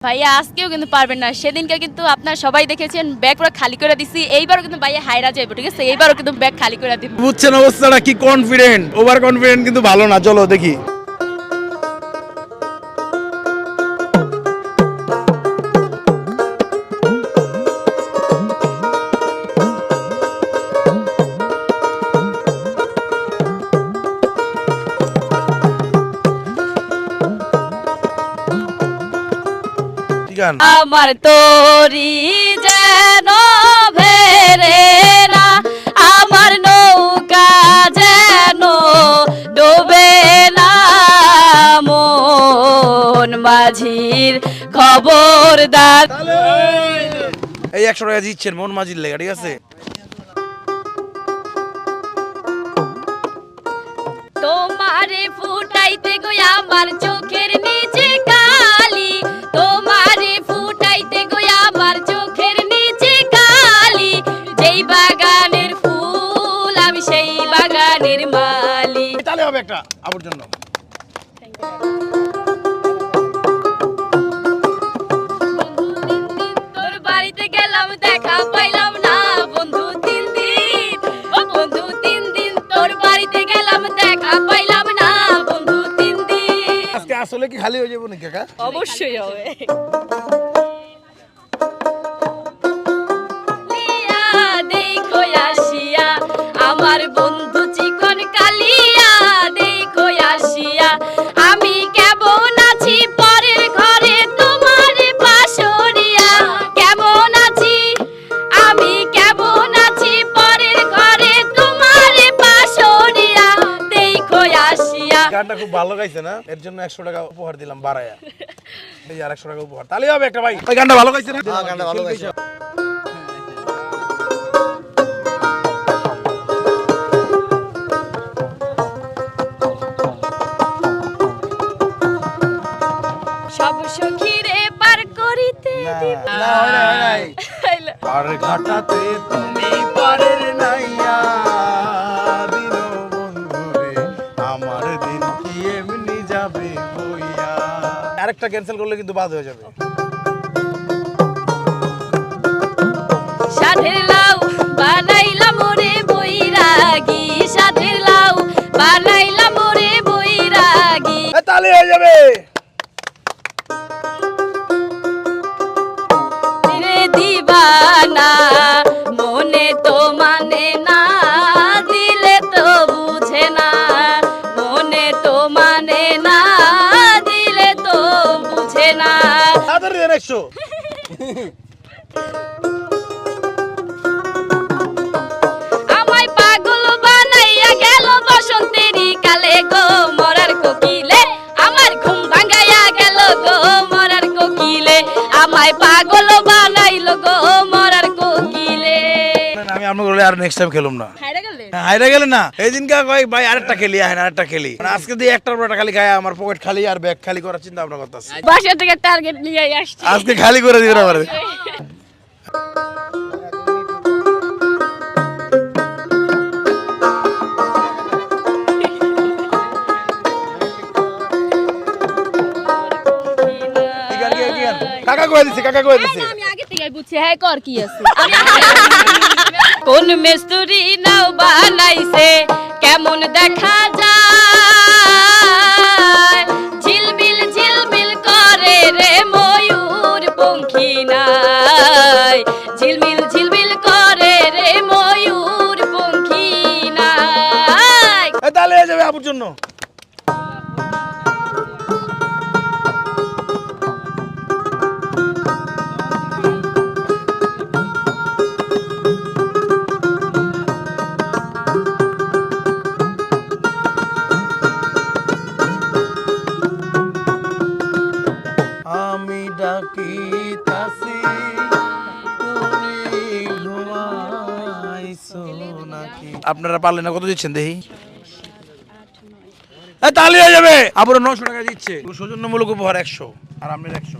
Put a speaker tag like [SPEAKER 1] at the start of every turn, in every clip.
[SPEAKER 1] ভাইয়া আজকেও কিন্তু পারবেন না। সেদিনকে কিন্তু আপনারা সবাই দেখেছেন ব্যাগ পুরো খালি করে দিছি। এইবারও কিন্তু ভাইয়া হাইরা যাইব, ঠিক আছে? এইবারও কিন্তু ব্যাগ খালি করে দিব।
[SPEAKER 2] বুঝছেন অবস্থাটা কি কনফিডেন্ট, ওভার কনফিডেন্ট কিন্তু ভালো না। চলো দেখি।
[SPEAKER 1] আমার তোরি যেন ভেরে না, আমার নৌকা যেন ডোবে না, মন মাঝির খবরদার।
[SPEAKER 2] এই 100 টাকা জিতছেন মন মাঝির লেগা, ঠিক আছে?
[SPEAKER 1] তোমারে ফুটাইতে গো আমার চোখের নিচে কালি, তোমারে ফুটাইতে গো আমার চোখের নিচে কালি, যেই বাগানের ফুল আমি সেই বাগানের মালি।
[SPEAKER 2] তাহলে হবে একটা আবুর জন্য।
[SPEAKER 1] তোর বাড়িতে গেলাম দেখা পাইলাম না বন্ধু 3 দিন, ও বন্ধু 3 দিন, তোর বাড়িতে গেলাম দেখা পাইলাম না বন্ধু 3 দিন।
[SPEAKER 2] আজকে আসলে কি খালি হয়ে যাবো নাকি কাকা?
[SPEAKER 1] অবশ্যই হবে। দেখো আসিয়া আমার বন্ধু চিকন কালিয়া, দেখো আসিয়া আমি কেমন আছি পরের ঘরে তোমার পাশরিয়া, কেমন আছি আমি কেমন আছি পরের ঘরে তোমার পাশরিয়া, দেখো আসিয়া।
[SPEAKER 2] গানটা খুব ভালো গাইছে না, এর জন্য 100 টাকা উপহার দিলাম বাড়ায়া। এই আর 100 টাকা উপহার, তাহলে হবে একটা ভাই। ওই গানটা ভালো গাইছে না?
[SPEAKER 3] হ্যাঁ, গানটা ভালো গাইছে।
[SPEAKER 1] সব সখীরে পার করিতে দিব।
[SPEAKER 2] না, হয় নাই। আর ঘাটাতে তুমি পারের নাইয়া দিন বন্ধুরে, আমার দিন কি এমনি যাবে বইয়া। আরেকটা ক্যান্সেল করলে কিন্তু বাদ হয়ে যাবে।
[SPEAKER 1] সাধের লাউ বানাইলাম ওরে বৈরাগী, সাধের লাউ বানাইলাম ওরে বৈরাগী।
[SPEAKER 2] তাহলে হয়ে যাবে।
[SPEAKER 1] রে দিবানা মনে তো মানে না, দিলে তো বুঝে না, মনে তো মানে না, দিলে তো বুঝে না।
[SPEAKER 2] তাড়াতাড়ি দেন 100।
[SPEAKER 1] আমায় পাগল বানাইয়া গেল বসন্তেরই কালে গো মরার কোকিলে, আমার ঘুম ভাঙাইয়া গেল গো মরার কোকিলে, আমায় পাগল বানাইলো গো মরার কোকিলে।
[SPEAKER 2] আমি আপনার বলে আর নেক্সট টাইম খেলুম না।
[SPEAKER 1] হাইরা গেলে
[SPEAKER 2] হাইরা গেলে না, এই দিনকে কয় ভাই আরেকটা খেলি, আরেকটা খেলি। মানে আজকে দিয়ে একটার পর একটা খালি খায়, আমার পকেট খালি আর ব্যাগ খালি করার চিন্তা ভাবনা করতেছি।
[SPEAKER 1] বাসা থেকে টার্গেট নিয়ে আসছি
[SPEAKER 2] আজকে খালি করে দিবেন আমার। কাকা কয়ে দিছে, কাকা কয়ে দিছে।
[SPEAKER 1] আমি আগে থেকে বুঝছি হ্যাঁ কর কি আছে। কোন মেস্তুরি নাও বানাইছে কেমন দেখা যায়, ঝিলমিল ঝিলমিল করে রে ময়ূর পঙ্খী নাই, ঝিলমিল ঝিলমিল করে রে ময়ূর পঙ্খী নাই।
[SPEAKER 2] তাহলে হয়ে যাবে আপুর জন্য। আমি ডাকিতাছি তুমি ঘুমাইছো নাকি? আপনারা পারলেন না, কত দিচ্ছেন দেখি? তাহলে হয়ে যাবে। আবার 900 টাকা দিচ্ছে সৌজন্যমূলক উপহার 100, আর আপনার 100।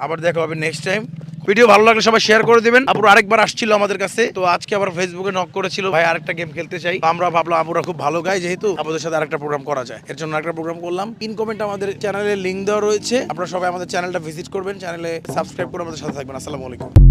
[SPEAKER 2] আবার দেখা হবে নেক্সট টাইম। ভিডিও ভালো লাগলে সবাই শেয়ার করে দিবেন। আপুরা আরেকবার আসছিল আমাদের কাছে, তো আজকে আবার ফেসবুকে নক করেছিল, ভাই আরেকটা গেম খেলতে চাই। তো আমরা ভাবলাম আপুরা খুব ভালো গায়, যেহেতু আমাদের সাথে আরেকটা প্রোগ্রাম করা যায়, এর জন্য একটা প্রোগ্রাম করলাম। পিন কমেন্ট আমাদের চ্যানেলের লিংক দেওয়া রয়েছে, আপনারা সবাই আমাদের চ্যানেলটা ভিজিট করবেন, চ্যানেলে সাবস্ক্রাইব করে আমাদের সাথে থাকবেন। আসসালামু আলাইকুম।